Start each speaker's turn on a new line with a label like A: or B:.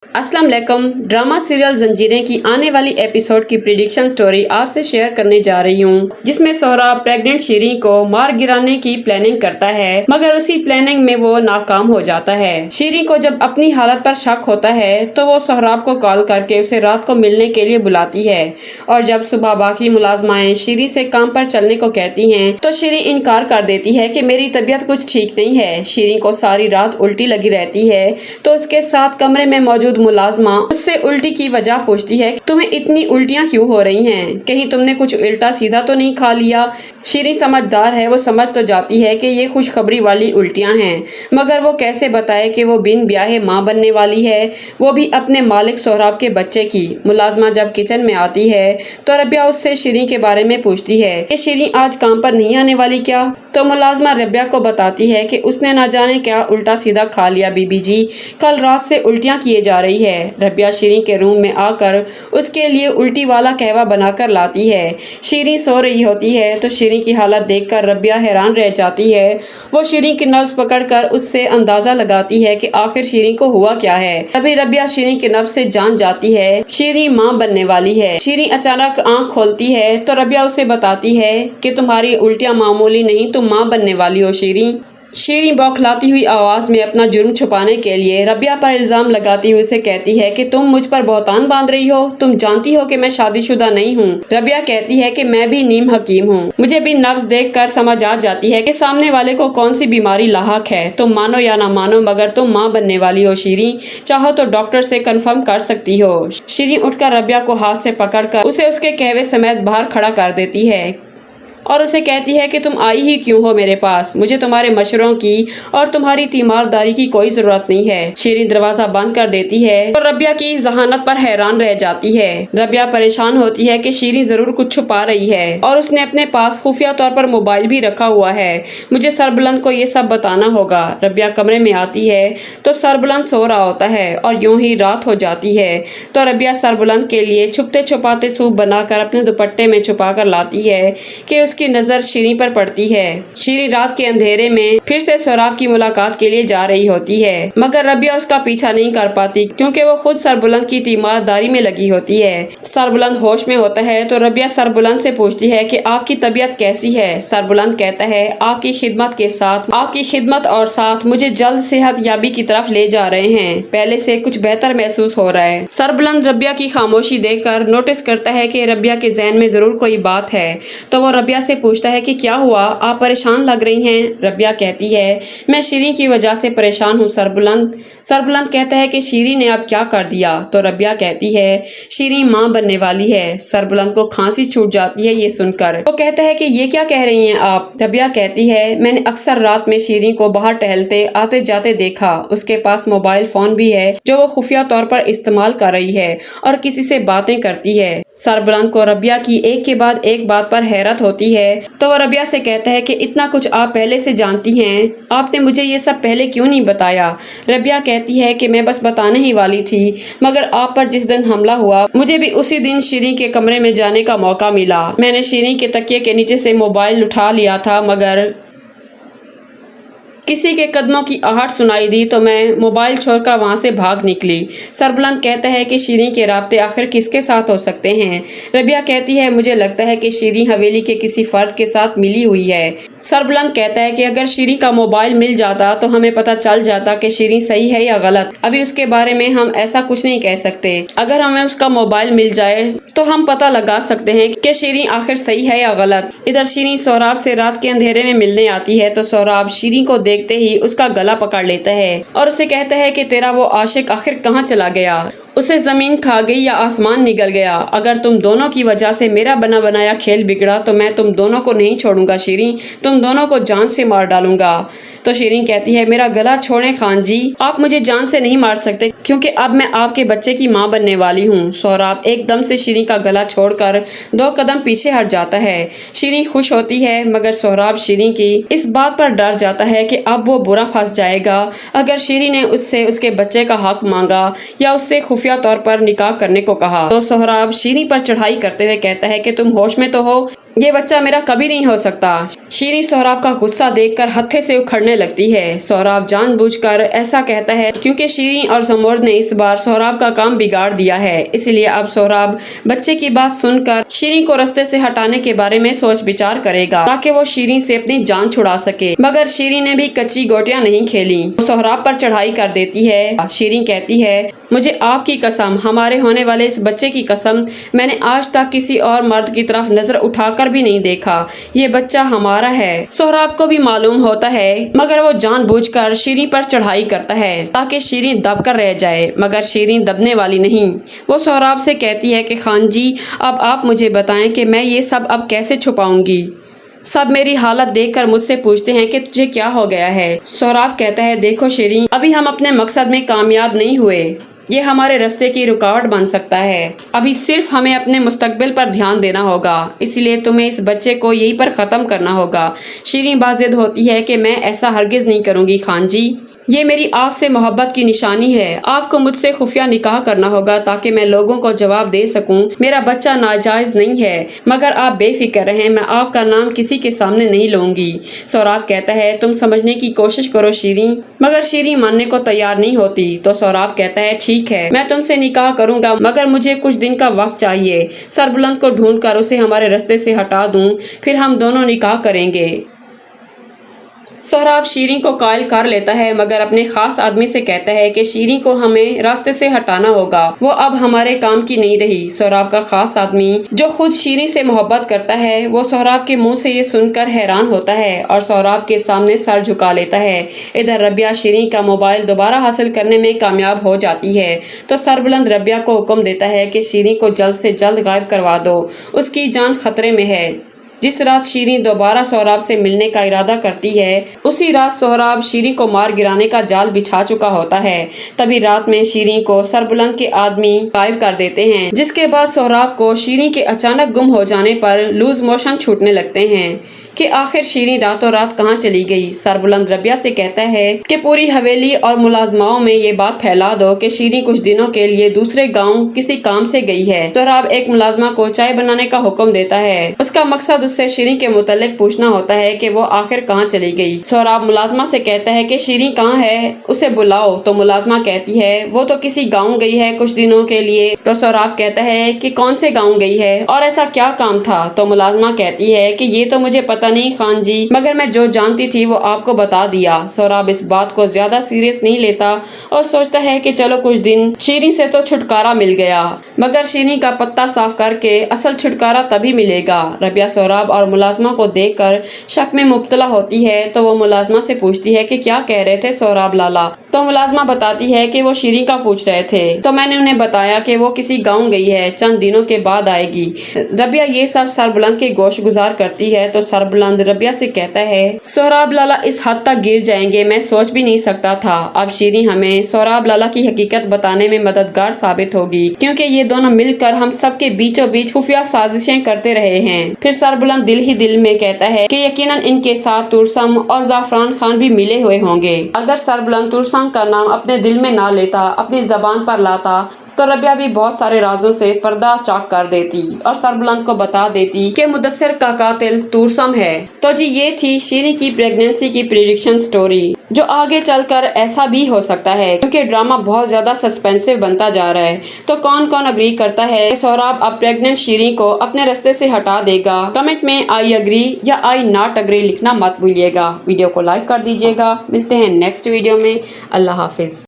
A: अस्सलाम वालेकुम। Drama serial जंजीरें की आने वाली एपिसोड की प्रिडिक्शन स्टोरी आपसे शेयर करने जा रही हूँ, जिसमें सोहराब प्रेग्नेंट शीरीं को मार गिराने की प्लानिंग करता है, मगर उसी प्लानिंग में वो नाकाम हो जाता है। शीरीं को जब अपनी हालत पर शक होता है तो वो सोहराब को कॉल करके उसे रात को मिलने के लिए बुलाती है, और जब सुबह बाकी मुलाजमाएं शीरीं से काम पर चलने को कहती हैं तो शीरीं इनकार कर देती है कि मेरी तबीयत कुछ ठीक नहीं है। शीरीं को सारी रात उल्टी लगी रहती है तो उसके साथ कमरे में मौजूद मुलाजमा उससे उल्टी की वजह पूछती है, तुम्हें इतनी उल्टियां क्यों हो रही हैं? कहीं तुमने कुछ उल्टा सीधा तो नहीं खा लिया? शीरीं समझदार है, वो समझ तो जाती है कि ये खुशखबरी वाली उल्टियां हैं, मगर वो कैसे बताए कि वो बिन ब्याहे माँ बनने वाली है, वो भी अपने मालिक सोहराब के बच्चे की। मुलाजमा जब किचन में आती है तो रबिया उससे शीरीं के बारे में पूछती है कि शीरीं आज काम पर नहीं आने वाली क्या? तो मुलाजमा रबिया को बताती है कि उसने ना जाने क्या उल्टा सीधा खा लिया बीबी जी, कल रात से उल्टियां किए जा रही है। रबिया शीरीं के रूम में आकर उसके लिए उल्टी वाला कहवा बनाकर लाती है। शीरीं सो रही होती है तो शीरीं की हालत देखकर रबिया हैरान रह जाती है। वो शीरीं की नब्ज पकड़कर उससे अंदाजा लगाती है कि आखिर शीरीं को हुआ क्या है। तभी रबिया शीरीं की नब्ज से जान जाती है शीरीं माँ बनने वाली है। शीरीं अचानक आंख खोलती है तो रबिया उसे बताती है कि तुम्हारी उल्टियां मामूली नहीं, तुम माँ बनने वाली हो शीरीं। शीरीं बौखलाती हुई आवाज में अपना जुर्म छुपाने के लिए रबिया पर इल्जाम लगाती हुई उसे कहती है कि तुम मुझ पर बहतान बांध रही हो, तुम जानती हो कि मैं शादीशुदा नहीं हूँ। रबिया कहती है कि मैं भी नीम हकीम हूँ, मुझे भी नब्ज देखकर समझ आ जाती है कि सामने वाले को कौन सी बीमारी लाहक है। तुम मानो या ना मानो, मगर तुम माँ बनने वाली हो शीरीं, चाहो तो डॉक्टर से कंफर्म कर सकती हो। शीरीं उठकर रबिया को हाथ से पकड़कर उसे उसके कहवे समेत बाहर खड़ा कर देती है और उसे कहती है कि तुम आई ही क्यों हो मेरे पास? मुझे तुम्हारे मशवरों की और तुम्हारी तीमारदारी की कोई जरूरत नहीं है। शीरीं दरवाजा बंद कर देती है और रबिया की जहानत पर हैरान रह जाती है। रबिया परेशान होती है कि शीरीं जरूर कुछ छुपा रही है और उसने अपने पास खुफिया तौर पर मोबाइल भी रखा हुआ है। मुझे सरबुलंद को ये सब बताना होगा। रबिया कमरे में आती है तो सरबुलंद सो रहा होता है और यूं ही रात हो जाती है। तो रबिया सरबुलंद के लिए छुपते छुपाते सूप बनाकर अपने दुपट्टे में छुपा कर लाती है कि उसकी नजर शीरीं पर पड़ती है। शीरीं रात के अंधेरे में फिर से सोहराब की मुलाकात के लिए जा रही होती है, मगर रबिया उसका पीछा नहीं कर पाती क्योंकि वो खुद सरबुलंद की तीमारदारी में लगी होती है। सरबुलंद होश में होता है तो रबिया सरबुलंद से पूछती है कि आपकी तबीयत कैसी है? सरबुलंद कहता है आपकी खिदमत और साथ मुझे जल्द सेहत याबी की तरफ ले जा रहे हैं, पहले से कुछ बेहतर महसूस हो रहा है। सरबुलंद रबिया की खामोशी देखकर नोटिस करता है कि रबिया के जहन में जरूर कोई बात है, तो वो रबिया से पूछता है कि क्या हुआ, आप परेशान लग रही हैं। रबिया कहती है मैं शीरीं की वजह से परेशान हूँ सरबुलंद कहता है कि शीरीं ने अब क्या कर दिया? तो रबिया कहती है शीरीं माँ बनने वाली है। सरबुलंद को खांसी छूट जाती है ये सुनकर। वो कहता है कि ये क्या कह रही हैं आप? रबिया कहती है मैंने अक्सर रात में शीरीं को बाहर टहलते आते जाते देखा, उसके पास मोबाइल फोन भी है जो वो खुफिया तौर पर इस्तेमाल कर रही है और किसी से बातें करती है। सरबुलंद को रबिया की एक के बाद एक बात पर हैरत होती है तो वो रबिया से कहता है कि इतना कुछ आप पहले से जानती हैं, आपने मुझे ये सब पहले क्यों नहीं बताया? रबिया कहती है कि मैं बस बताने ही वाली थी, मगर आप पर जिस दिन हमला हुआ मुझे भी उसी दिन शीरीं के कमरे में जाने का मौका मिला। मैंने शीरीं के तकिए के नीचे से मोबाइल उठा लिया था, मगर किसी के कदमों की आहट सुनाई दी तो मैं मोबाइल छोड़कर वहां से भाग निकली। सरबुलंद कहता है कि शीरीं के राब्ते आखिर किसके साथ हो सकते हैं? रबिया कहती है मुझे लगता है कि शीरीं हवेली के किसी फर्द के साथ मिली हुई है। सरबुलंद कहता है कि अगर शीरीं का मोबाइल मिल जाता तो हमें पता चल जाता कि शीरीं सही है या गलत। अभी उसके बारे में हम ऐसा कुछ नहीं कह सकते। अगर हमें उसका मोबाइल मिल जाए तो हम पता लगा सकते हैं कि शीरीं आखिर सही है या गलत। इधर शीरीं सोहराब से रात के अंधेरे में मिलने आती है तो सोहराब शीरीं को देखते ही उसका गला पकड़ लेता है और उसे कहता है कि तेरा वो आशिक आखिर कहाँ चला गया? उसे जमीन खा गई या आसमान निगल गया? अगर तुम दोनों की वजह से मेरा बना बनाया खेल बिगड़ा तो मैं तुम दोनों को नहीं छोड़ूंगा शीरीं, तुम दोनों को जान से मार डालूंगा। तो शीरीं कहती है मेरा गला छोड़ें खान जी, आप मुझे जान से नहीं मार सकते क्योंकि अब मैं आपके बच्चे की माँ बनने वाली हूँ। सोहराब एकदम से शीरीं का गला छोड़कर 2 कदम पीछे हट जाता है। शीरीं खुश होती है, मगर सोहराब शीरीं की इस बात पर डर जाता है कि अब वो बुरा फंस जाएगा अगर शीरीं ने उससे उसके बच्चे का हक मांगा या उससे खुफिया तौर पर निकाह करने को कहा। तो सोहराब शीरीं पर चढ़ाई करते हुए कहता है कि तुम होश में तो हो? ये बच्चा मेरा कभी नहीं हो सकता। शीरीं सोहराब का गुस्सा देखकर हत्थे से उखड़ने लगती है। सोहराब जानबूझकर ऐसा कहता है क्योंकि शीरीं और जमर्द ने इस बार सोहराब का काम बिगाड़ दिया है, इसलिए अब सोहराब बच्चे की बात सुनकर शीरीं को रास्ते से हटाने के बारे में सोच विचार करेगा ताकि वो शीरीं से अपनी जान छुड़ा सके। मगर शीरीं ने भी कच्ची गोटियां नहीं खेली, वो सोहराब पर चढ़ाई कर देती है। शीरीं कहती है, मुझे आपकी कसम, हमारे होने वाले इस बच्चे की कसम, मैंने आज तक किसी और मर्द की तरफ नजर उठाकर भी नहीं देखा, ये बच्चा हमारा है। सोहराब को भी मालूम होता है, मगर वो जानबूझकर शीरीं पर चढ़ाई करता है ताकि शीरीं दब कर रह जाए, मगर शीरीं दबने वाली नहीं। वो सोहराब से कहती है कि खान जी, अब आप मुझे बताएं कि मैं ये सब अब कैसे छुपाऊंगी। सब मेरी हालत देखकर मुझसे पूछते हैं कि तुझे क्या हो गया है। सोहराब कहता है, देखो शीरीं, अभी हम अपने मकसद में कामयाब नहीं हुए, ये हमारे रास्ते की रुकावट बन सकता है। अभी सिर्फ हमें अपने मुस्तकबिल पर ध्यान देना होगा, इसलिए तुम्हें इस बच्चे को यहीं पर ख़त्म करना होगा। शीरीं बाज़िद होती है कि मैं ऐसा हरगिज़ नहीं करूँगी खान जी, ये मेरी आपसे मोहब्बत की निशानी है। आपको मुझसे खुफिया निकाह करना होगा ताकि मैं लोगों को जवाब दे सकूं। मेरा बच्चा नाजायज नहीं है, मगर आप बेफिक्र रहें, मैं आपका नाम किसी के सामने नहीं लूंगी। सोहराब कहता है, तुम समझने की कोशिश करो शीरीं, मगर शीरीं मानने को तैयार नहीं होती। तो सोहराब कहता है, ठीक है, मैं तुमसे निकाह करूंगा, मगर मुझे कुछ दिन का वक्त चाहिए। सरबुलंद को ढूंढ कर उसे हमारे रास्ते से हटा दूं, फिर हम दोनों निकाह करेंगे। सोहराब शीरीं को कायल कर लेता है, मगर अपने खास आदमी से कहता है कि शीरीं को हमें रास्ते से हटाना होगा, वो अब हमारे काम की नहीं रही। सोहराब का खास आदमी जो खुद शीरीं से मोहब्बत करता है, वो सोहराब के मुंह से ये सुनकर हैरान होता है और सोहराब के सामने सर झुका लेता है। इधर रबिया शीरीं का मोबाइल दोबारा हासिल करने में कामयाब हो जाती है, तो सरबुलंद रबिया को हुक्म देता है कि शीरीं को जल्द से जल्द गायब करवा दो, उसकी जान खतरे में है। जिस रात शीरीं दोबारा सोहराब से मिलने का इरादा करती है, उसी रात सोहराब शीरीं को मार गिराने का जाल बिछा चुका होता है। तभी रात में शीरीं को सरबुलंद के आदमी गायब कर देते हैं, जिसके बाद सोहराब को शीरीं के अचानक गुम हो जाने पर लूज मोशन छूटने लगते हैं कि आखिर शीरीं रातों रात कहाँ चली गई। सरबुलंद रबिया से कहता है कि पूरी हवेली और मुलाजमाओं में ये बात फैला दो कि शीरीं कुछ दिनों के लिए दूसरे गांव किसी काम से गई है। सोहराब एक मुलाजमा को चाय बनाने का हुक्म देता है, उसका मकसद उससे शीरीं के मुतल्लिक पूछना होता है कि वो आखिर कहाँ चली गई। सोहराब मुलाजमा से कहता है कि शीरीं कहाँ है, उसे बुलाओ। तो मुलाजमा कहती है, वो तो किसी गाँव गई है कुछ दिनों के लिए। तो सोहराब कहता है कि कौन से गाँव गई है और ऐसा क्या काम था। तो मुलाजमा कहती है कि ये तो मुझे पता नहीं खान जी, मगर मैं जो जानती थी वो आपको बता दिया। सोहराब इस बात को ज्यादा सीरियस नहीं लेता और सोचता है कि चलो कुछ दिन शीरीं से तो छुटकारा मिल गया, मगर शीरीं का पत्ता साफ करके असल छुटकारा तभी मिलेगा। रबिया सोहराब और मुलाजमा को देखकर शक में मुब्तला होती है, तो वो मुलाजमा से पूछती है कि क्या कह रहे थे सोहराब लाला। तो मुलाजमा बताती है कि वो शीरीं का पूछ रहे थे, तो मैंने उन्हें बताया कि वो किसी गाँव गई है, चंद दिनों के बाद आएगी। रबिया ये सब सरबुलंद के गोश गुजार करती है, तो सरबुलंद रबिया से कहता है, सोहराब लाला इस हद तक गिर जाएंगे मैं सोच भी नहीं सकता था। अब शीरीं हमें सोहराब लाला की हकीकत बताने में मददगार साबित होगी, क्योंकि ये दोनों मिलकर हम सबके बीचों बीच खुफिया साजिशें करते रहे हैं। फिर सरबुलंद दिल ही दिल में कहता है कि यकीनन इनके साथ तुरसम और जाफरान खान भी मिले हुए होंगे। अगर सरबुलंद तुरसम का नाम अपने दिल में ना लेता, अपनी जबान पर लाता, तो रबिया भी बहुत सारे राजों से पर्दा चाक कर देती और सरबुलंद को बता देती कि मुदस्सिर का कातिल तुरसम है। तो जी ये थी शीरीं की प्रेगनेंसी की प्रेडिक्शन स्टोरी, जो आगे चलकर ऐसा भी हो सकता है, क्योंकि ड्रामा बहुत ज्यादा सस्पेंसिव बनता जा रहा है। तो कौन कौन अग्री करता है कि सोहराब अब प्रेग्नेंट शीरीं को अपने रास्ते से हटा देगा? कमेंट में आई अग्री या आई नॉट अग्री लिखना मत भूलिएगा। वीडियो को लाइक कर दीजिएगा। मिलते हैं नेक्स्ट वीडियो में। अल्लाह हाफिज।